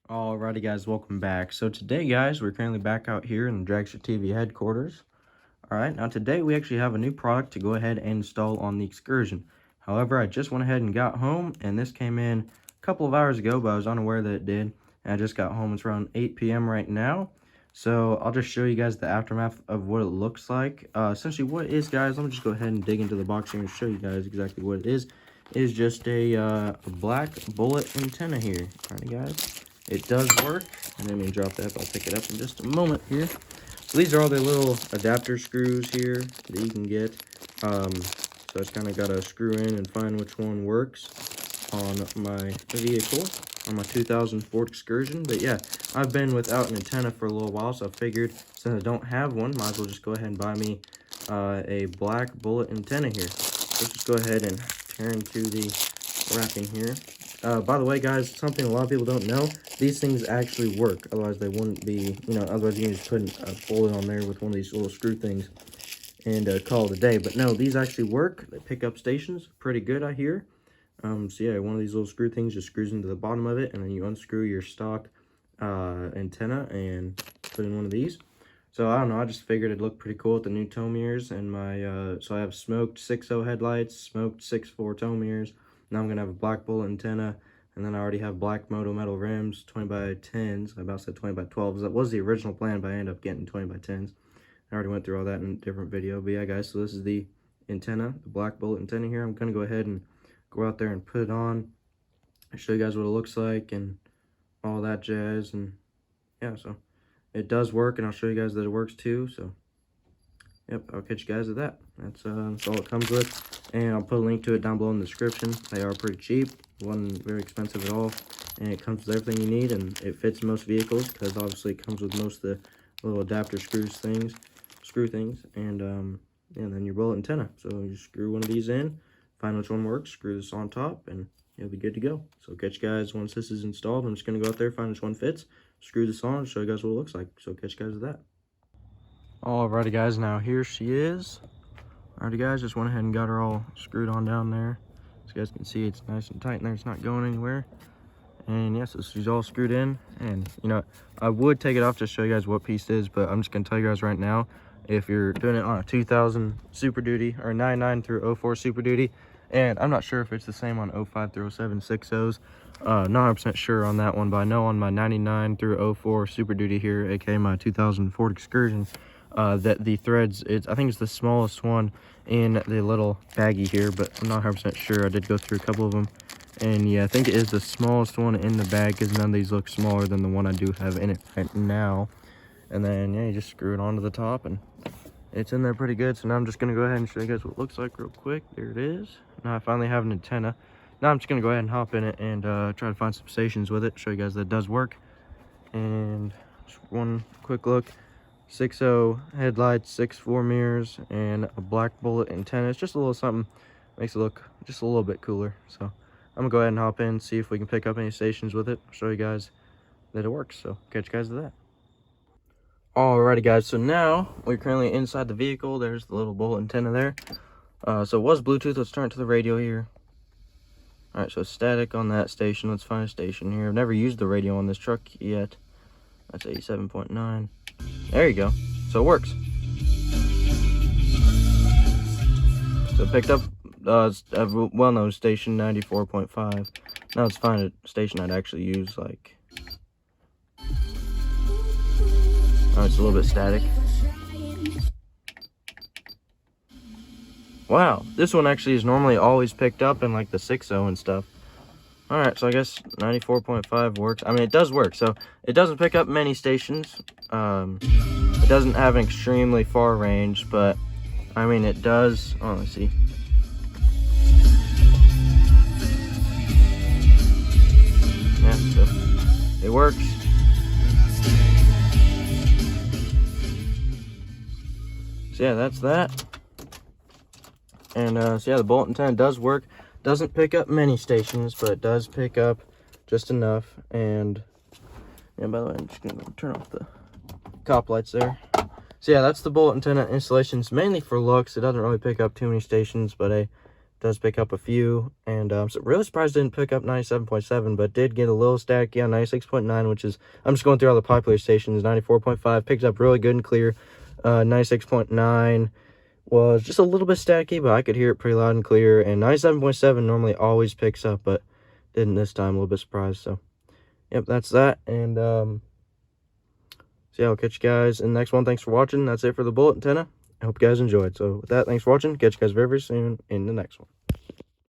Alrighty guys, welcome back. So today guys, we're currently back out here in the DragsterTV headquarters. Alright, now today we actually have a new product to go ahead and install on the Excursion. However, I just went ahead and got home, and this came in a couple of hours ago, but I was unaware that it did. And I just got home. It's around 8 p.m. right now. So I'll just show you guys the aftermath of what it looks like. Essentially what it is, guys, let me just go ahead and dig into the box here and show you guys exactly what it is. It is just a black bullet antenna here. Alrighty guys. It does work. And let me drop that. I'll pick it up in just a moment here. So these are all the little adapter screws here that you can get. So I just kind of got to screw in and find which one works on my vehicle, on my 2000 Ford Excursion. But yeah, I've been without an antenna for a little while, so I figured since I don't have one, might as well just go ahead and buy me a black bullet antenna here. Let's just go ahead and tear into the wrapping here. By the way, guys, something a lot of people don't know, these things actually work. Otherwise, they wouldn't be, otherwise you can just put a bullet on there with one of these little screw things and call it a day. But no, these actually work. They pick up stations pretty good, I hear. So yeah, one of these little screw things just screws into the bottom of it, and then you unscrew your stock antenna and put in one of these. So I don't know, I just figured it'd look pretty cool with the new tow mirrors and my, so I have smoked 6.0 headlights, smoked 6.4 tow mirrors. Now I'm going to have a black bullet antenna, and then I already have black moto metal rims, 20x10s. I about said 20x12s. That was the original plan, but I ended up getting 20x10s. I already went through all that in a different video. But yeah, guys, so this is the antenna, the black bullet antenna here. I'm going to go ahead and go out there and put it on. I'll show you guys what it looks like and all that jazz. And yeah, so it does work, and I'll show you guys that it works too. So yep, I'll catch you guys at that. That's all it comes with. And I'll put a link to it down below in the description. They are pretty cheap. Wasn't very expensive at all. And it comes with everything you need, and it fits most vehicles because obviously it comes with most of the little adapter screw things. And then your bullet antenna. So you screw one of these in, find which one works, screw this on top, and you'll be good to go. So catch you guys once this is installed. I'm just going to go out there, find which one fits, screw this on, and show you guys what it looks like. So catch you guys with that. Alrighty guys, now here she is. Alrighty guys, just went ahead and got her all screwed on down there. As you guys can see, it's nice and tight in there, it's not going anywhere. And yes, so she's all screwed in. And I would take it off to show you guys what piece it is, but I'm just gonna tell you guys right now, if you're doing it on a 2000 Super Duty or 99 through 04 Super Duty, and I'm not sure if it's the same on 05 through 07 6.0s, not 100% sure on that one, but I know on my 99 through 04 Super Duty here, aka my 2000 Ford Excursion, that the threads, I think it's the smallest one in the little baggie here, but I'm not 100% sure. I did go through a couple of them, and yeah, I think it is the smallest one in the bag, because none of these look smaller than the one I do have in it right now. And then yeah, you just screw it onto the top, and it's in there pretty good. So now I'm just gonna go ahead and show you guys what it looks like real quick. There it is. Now I finally have an antenna. Now I'm just gonna go ahead and hop in it and try to find some stations with it, show you guys that it does work. And just one quick look. 6.0 headlights, 6.4 mirrors, and a black bullet antenna. It's just a little something, makes it look just a little bit cooler. So I'm gonna go ahead and hop in, see if we can pick up any stations with it. I'll show you guys that it works. So catch you guys with that. Alrighty guys, so now we're currently inside the vehicle. There's the little bullet antenna there. So it was Bluetooth. Let's turn it to the radio here. Alright, so static on that station. Let's find a station here. I've never used the radio on this truck yet. That's 87.9. There you go. So it works. So it picked up a well-known station, 94.5. Now let's find a station I'd actually use, like... Oh, it's a little bit static. Wow, this one actually is normally always picked up in like the 6.0 and stuff. Alright, so I guess 94.5 works. I mean, it does work. So it doesn't pick up many stations. It doesn't have an extremely far range, but I mean, it does. Oh, let's see. Yeah, so it works. So yeah, that's that. And so yeah, the bullet antenna does work. Doesn't pick up many stations, but it does pick up just enough. And yeah, by the way, I'm just gonna turn off the cop lights there. So yeah, that's the bullet antenna installation. It's mainly for looks. It doesn't really pick up too many stations, but hey, does pick up a few, and so really surprised it didn't pick up 97.7, but did get a little staticky on 96.9, which is, I'm just going through all the popular stations. 94.5 picked up really good and clear. 96.9 was just a little bit staticky, but I could hear it pretty loud and clear. And 97.7 normally always picks up, but didn't this time. A little bit surprised. So yep, that's that. And so yeah, I'll catch you guys in the next one. Thanks for watching. That's it for the bullet antenna. I hope you guys enjoyed. So with that, thanks for watching. Catch you guys very, very soon in the next one.